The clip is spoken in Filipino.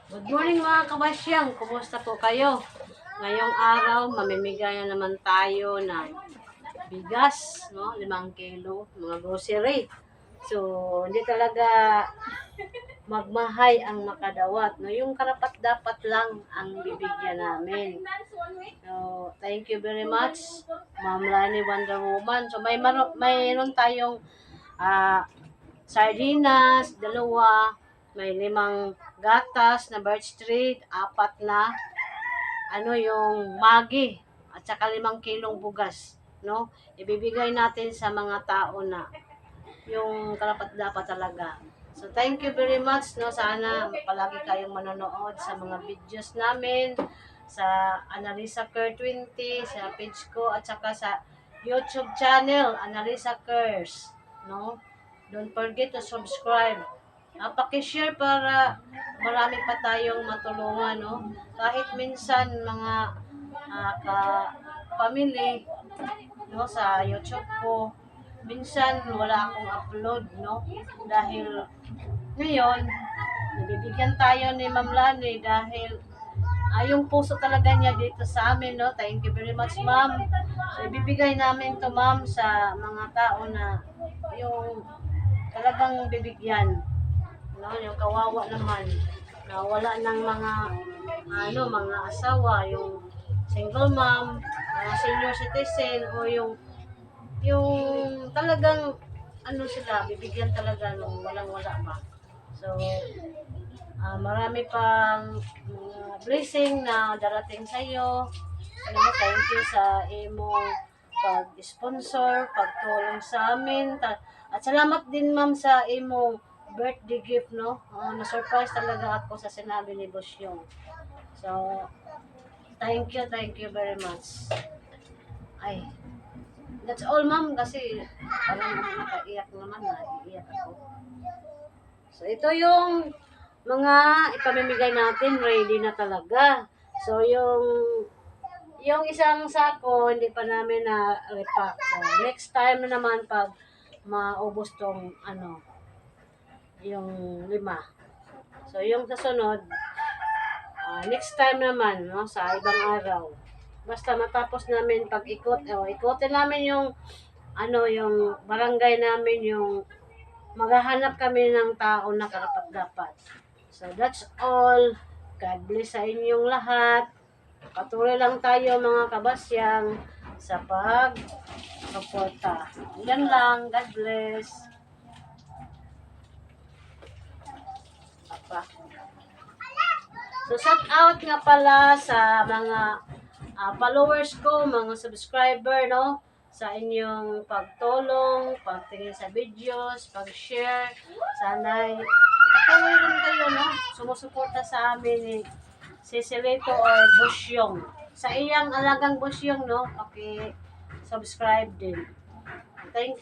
Good morning mga kabasyang, kumusta po kayo? Ngayong araw, mamimigay na naman tayo ng bigas, no? 5 kilo, mga grocery. So, hindi talaga magmahay ang makadawat, no? Yung karapat-dapat lang ang bibigyan namin. So, thank you very much, Ma'am Lani Wonder Woman. So, mayroon tayong ah, sardinas, 2, may 5 gatas na birch street, 4 na yung magi, at saka 5 kilong bugas, no? Ibibigay natin sa mga tao na yung karapat-dapat talaga. So thank you very much, no? Sana palagi kayong manonood sa mga videos namin sa Analisa Kerr 20 sa page ko, at saka sa YouTube channel Analisa Kerrs, no? Don't forget to subscribe. Paki-share para marami pa tayong matulungan, no? Kahit minsan mga ka-family, no, sa YouTube ko, minsan wala akong upload, no? Dahil ngayon, nabibigyan tayo ni Ma'am Lani dahil yung puso talaga niya dito sa amin, no? Thank you very much, Ma'am. So, ibibigay namin to, Ma'am, sa mga tao na yung talagang bibigyan, no? Yung kawawa naman na wala ng mga asawa, yung single mom, senior citizen, o yung talagang sila, bibigyan talaga nung walang-wala pa. So, marami pang blessing na darating sa iyo. Thank you sa imong pag-sponsor, pagtulong sa amin. At salamat din, ma'am, sa imong birthday gift, no? Na-surprise talaga ako sa sinabi ni Boss Yung. So, thank you very much. Ay, that's all, ma'am, kasi parang nakaiyak naman, naiiyak ako. So, ito yung mga ipamimigay natin, ready na talaga. So, yung isang sako, hindi pa namin na-repack. So, next time na naman pag maubos tong yung 5. So, yung kasunod, next time naman, no, sa ibang araw. Basta matapos namin pag-ikot, ikotin namin yung barangay namin, yung maghahanap kami ng tao na karapat-dapat. So, that's all. God bless sa inyong lahat. Patuloy lang tayo mga kabasyang sa pag-suporta. Yan lang. God bless. Apa. So, shout out nga pala sa mga followers ko, mga subscriber, no? Sa inyong pagtulong, pagtingin sa videos, pag-share. Sana'y patuloy rin kayo, no? Sumusuporta sa amin ni Cecilito or Busyong. Sa iyang alagang Busyong, no? Okay, subscribe din. Thank